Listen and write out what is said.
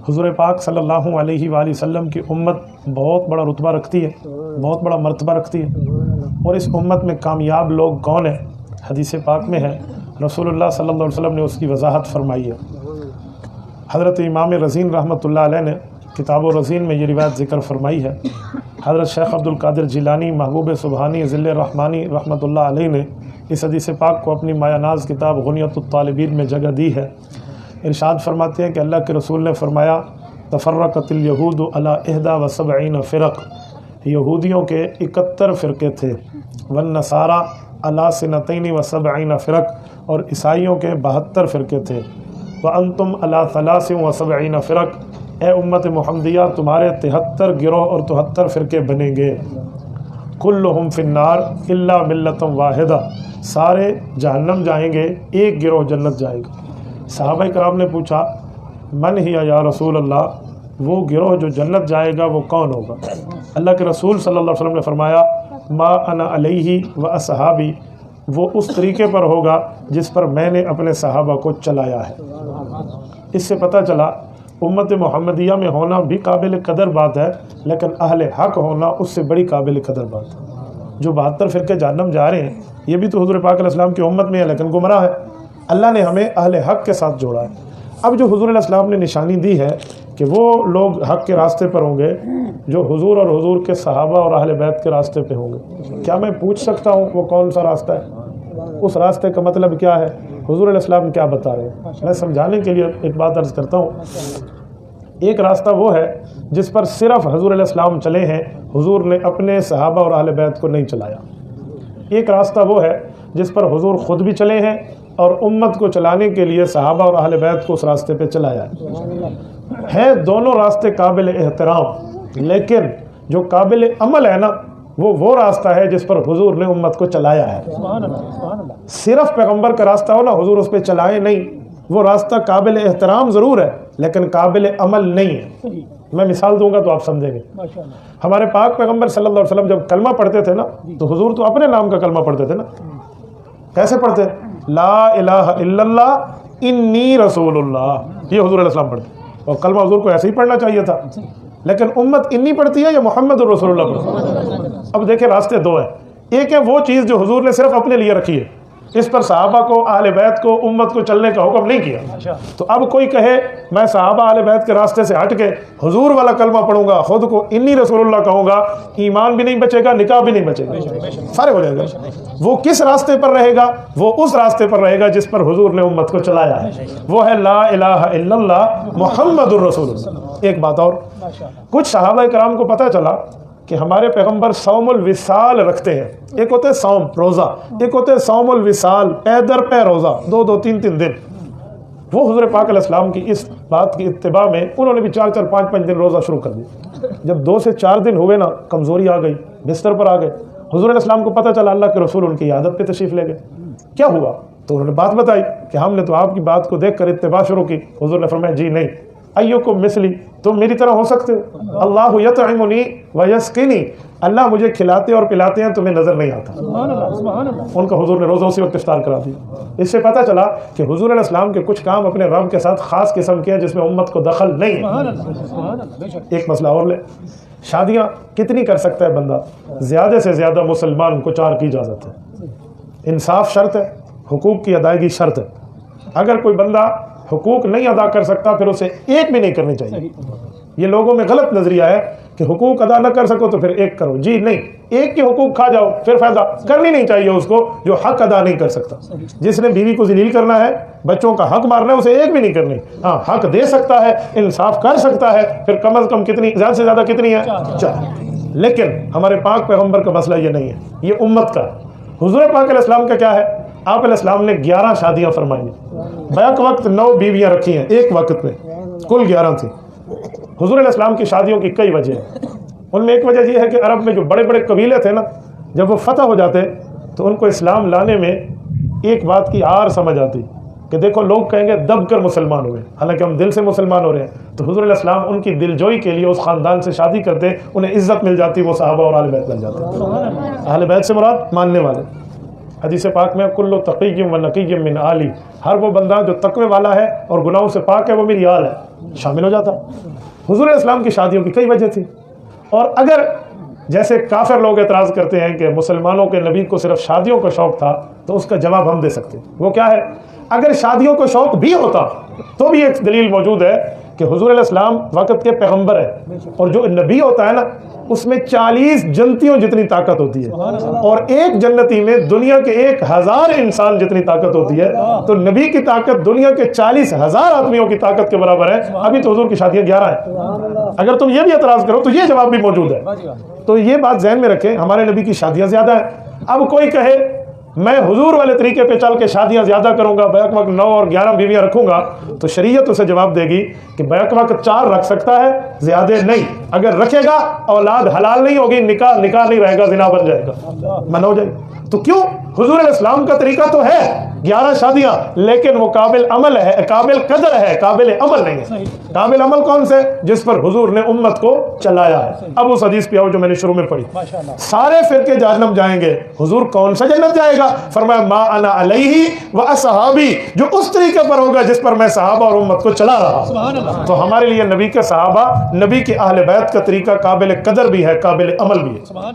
حضور پاک صلی اللہ علیہ وآلہ وسلم کی امت بہت بڑا رتبہ رکھتی ہے، بہت بڑا مرتبہ رکھتی ہے، اور اس امت میں کامیاب لوگ کون ہیں؟ حدیث پاک میں ہے، رسول اللہ صلی اللہ علیہ وسلم نے اس کی وضاحت فرمائی ہے۔ حضرت امام رزین رحمۃ اللہ علیہ نے کتاب و رزین میں یہ روایت ذکر فرمائی ہے۔ حضرت شیخ عبد القادر جیلانی محبوب سبحانی ذل رحمانی رحمۃ اللہ علیہ نے اس حدیث پاک کو اپنی مایہ ناز کتاب غنیۃ الطالبین میں جگہ دی ہے۔ ارشاد فرماتے ہیں کہ اللہ کے رسول نے فرمایا، تفرقت الیہود علی 71 فرق، یہودیوں کے 71 فرقے تھے، والنصارى علی 72 فرق، اور عیسائیوں کے 72 فرقے تھے، وانتم علی 73 فرق، اے امت محمدیہ تمہارے 73 گروہ اور 73 فرقے بنیں گے، کلہم فی النار الا ملۃ واحدہ، سارے جہنم جائیں گے، ایک گروہ جنت جائے گا۔ صحابہ کرام نے پوچھا، من ہی یا رسول اللہ، وہ گروہ جو جنت جائے گا وہ کون ہوگا؟ اللہ کے رسول صلی اللہ علیہ وسلم نے فرمایا، ما انا علیہ و اصحابی، وہ اس طریقے پر ہوگا جس پر میں نے اپنے صحابہ کو چلایا ہے۔ اس سے پتہ چلا امت محمدیہ میں ہونا بھی قابل قدر بات ہے، لیکن اہل حق ہونا اس سے بڑی قابل قدر بات ہے۔ جو 72 فرقے جہنم جا رہے ہیں یہ بھی تو حضور پاک علیہ السلام کی امت میں ہے، لیکن گمراہ ہے۔ اللہ نے ہمیں اہل حق کے ساتھ جوڑا ہے۔ اب جو حضور علیہ السلام نے نشانی دی ہے کہ وہ لوگ حق کے راستے پر ہوں گے جو حضور اور حضور کے صحابہ اور اہل بیت کے راستے پہ ہوں گے۔ کیا میں پوچھ سکتا ہوں وہ کون سا راستہ ہے؟ اس راستے کا مطلب کیا ہے؟ حضور علیہ السلام کیا بتا رہے ہیں؟ میں سمجھانے کے لیے ایک بات عرض کرتا ہوں۔ ایک راستہ وہ ہے جس پر صرف حضور علیہ السلام چلے ہیں، حضور نے اپنے صحابہ اور اہل بیت کو نہیں چلایا۔ ایک راستہ وہ ہے جس پر حضور خود بھی چلے ہیں اور امت کو چلانے کے لیے صحابہ اور اہل بیت کو اس راستے پہ چلایا ہے۔ دونوں راستے قابل احترام، لیکن جو قابل عمل ہے نا وہ راستہ ہے جس پر حضور نے امت کو چلایا ہے۔ صرف پیغمبر کا راستہ ہو نا، حضور اس پہ چلائے نہیں، وہ راستہ قابل احترام ضرور ہے لیکن قابل عمل نہیں ہے۔ میں مثال دوں گا تو آپ سمجھیں گے۔ ہمارے پاک پیغمبر صلی اللہ علیہ وسلم جب کلمہ پڑھتے تھے نا تو حضور تو اپنے نام کا کلمہ پڑھتے تھے نا۔ کیسے پڑھتے؟ لا الہ الا اللہ انی رسول اللہ، یہ حضور علیہ السلام پڑھتے، اور کلمہ حضور کو ایسے ہی پڑھنا چاہیے تھا، لیکن امت انی پڑھتی ہے یا محمد رسول اللہ پڑھتی ہے؟ اب دیکھیں راستے دو ہیں۔ ایک ہے وہ چیز جو حضور نے صرف اپنے لیے رکھی ہے، اس پر صحابہ کو اہل بیت کو امت کو چلنے کا حکم نہیں کیا۔ تو اب کوئی کہے میں صحابہ اہل بیت کے راستے سے ہٹ کے حضور والا کلمہ پڑھوں گا، خود کو انی رسول اللہ کہوں گا، ایمان بھی نہیں بچے گا، نکاح بھی نہیں بچے گا، سارے ہو جائے گا۔ وہ کس راستے پر رہے گا؟ وہ اس راستے پر رہے گا جس پر حضور نے امت کو چلایا ہے، وہ ہے لا الہ الا اللہ محمد الرسول اللہ۔ ایک بات اور، کچھ صحابہ کرام کو پتہ چلا کہ ہمارے پیغمبر صوم الوصال رکھتے ہیں۔ ایک ہوتے صوم روزہ، ایک ہوتے صوم الوصال پے در پے روزہ، 2 3 دن۔ وہ حضور پاک علیہ السلام کی اس بات کی اتباع میں انہوں نے بھی 4 5 دن روزہ شروع کر دیا۔ جب 2 سے 4 دن ہوئے نا، کمزوری آ گئی، بستر پر آ گئے، حضور علیہ السلام کو پتہ چلا اللہ کے رسول ان کی عادت پہ تشریف لے گئے۔ کیا ہوا؟ تو انہوں نے بات بتائی کہ ہم نے تو آپ کی بات کو دیکھ کر اتباع شروع کی۔ حضور نے فرمایا جی نہیں، ایوکم مثلی، تم میری طرح ہو سکتے ہو، اللہ یطعمنی ویسقینی، اللہ مجھے کھلاتے اور پلاتے ہیں، تمہیں نظر نہیں آتا۔ ان کا حضور نے روزہ اسی وقت افطار کرا دیا۔ اس سے پتہ چلا کہ حضور علیہ السلام کے کچھ کام اپنے رب کے ساتھ خاص قسم کے ہیں جس میں امت کو دخل نہیں ہے۔ ایک مسئلہ اور لے، شادیاں کتنی کر سکتا ہے بندہ؟ زیادہ سے زیادہ مسلمان کو 4 کی اجازت ہے۔ انصاف شرط ہے، حقوق کی ادائیگی شرط ہے۔ اگر کوئی بندہ حقوق نہیں ادا کر سکتا پھر اسے ایک بھی نہیں کرنی چاہیے۔ یہ لوگوں میں غلط نظریہ ہے کہ حقوق ادا نہ کر سکو تو پھر ایک کرو، جی نہیں، ایک کے حقوق کھا جاؤ پھر فائدہ کرنی نہیں چاہیے اس کو جو حق ادا نہیں کر سکتا۔ جس نے بیوی کو ذلیل کرنا ہے، بچوں کا حق مارنا ہے، اسے ایک بھی نہیں کرنی۔ ہاں حق دے سکتا ہے، انصاف کر سکتا ہے، پھر کم از کم کتنی، زیادہ سے زیادہ کتنی ہے؟ 4۔ لیکن ہمارے پاک پیغمبر کا مسئلہ یہ نہیں ہے، یہ امت کا۔ حضور پاک علیہ السلام کا کیا ہے؟ آپ علیہ السلام نے 11 شادیاں فرمائی ہیں، بیک وقت 9 بیویاں رکھی ہیں، ایک وقت میں کل 11 تھیں۔ حضور علیہ السلام کی شادیوں کی کئی وجہ ہیں، ان میں ایک وجہ یہ ہے کہ عرب میں جو بڑے بڑے قبیلے تھے نا، جب وہ فتح ہو جاتے تو ان کو اسلام لانے میں ایک بات کی آر سمجھ آتی کہ دیکھو لوگ کہیں گے دب کر مسلمان ہوئے، حالانکہ ہم دل سے مسلمان ہو رہے ہیں۔ تو حضور علیہ السلام ان کی دل جوئی کے لیے اس خاندان سے شادی کرتے، انہیں عزت مل جاتی، وہ صحابہ اور اہل بیت بن جاتے۔ اہل بیت سے مراد ماننے والے۔ حدیث پاک میں کل تقی و نقی من آلی، ہر وہ بندہ جو تقوی والا ہے اور گناہوں سے پاک ہے وہ میری آل ہے، شامل ہو جاتا۔ حضور علیہ السلام کی شادیوں کی کئی وجہ تھی، اور اگر جیسے کافر لوگ اعتراض کرتے ہیں کہ مسلمانوں کے نبی کو صرف شادیوں کا شوق تھا، تو اس کا جواب ہم دے سکتے ہیں۔ وہ کیا ہے؟ اگر شادیوں کو شوق بھی ہوتا تو بھی ایک دلیل موجود ہے کہ حضور علیہ السلام وقت کے پیغمبر ہیں، اور جو نبی ہوتا ہے نا اس میں 40 جنتیوں جتنی طاقت ہوتی ہے، اور ایک جنتی میں دنیا کے 1000 انسان جتنی طاقت ہوتی ہے، تو نبی کی طاقت دنیا کے 40,000 آدمیوں کی طاقت کے برابر ہے۔ ابھی تو حضور کی شادیاں 11 ہیں۔ اگر تم یہ بھی اعتراض کرو تو یہ جواب بھی موجود ہے۔ تو یہ بات ذہن میں رکھیں، ہمارے نبی کی شادیاں زیادہ ہیں۔ اب کوئی کہے میں حضور والے طریقے پہ چل کے شادیاں زیادہ کروں گا، بیک وقت 9 اور 11 بیویاں رکھوں گا، تو شریعت اسے جواب دے گی کہ بیک وقت 4 رکھ سکتا ہے، زیادہ نہیں۔ اگر رکھے گا اولاد حلال نہیں ہوگی، نکاح نہیں رہے گا، زنا بن جائے گا، من ہو جائے گا۔ تو کیوں؟ حضور علیہ السلام کا طریقہ تو ہے 11 شادیاں، لیکن وہ قابل عمل ہے، قابل قدر ہے، قابل عمل نہیں ہے۔ قابل عمل کون سے؟ جس پر حضور نے امت کو چلایا ہے۔ اب اس حدیث پہ آؤ جو میں نے شروع میں پڑھی، سارے فرقے جہنم جائیں گے، حضور کون سا جنت جائے گا؟ فرمایا ما انا علیہ و اصحابی، جو اس طریقے پر ہوگا جس پر میں صحابہ اور امت کو چلا رہا۔ تو ہمارے لیے نبی کے صحابہ، نبی کے اہل بیت کا طریقہ قابل قدر بھی ہے، قابل عمل بھی ہے۔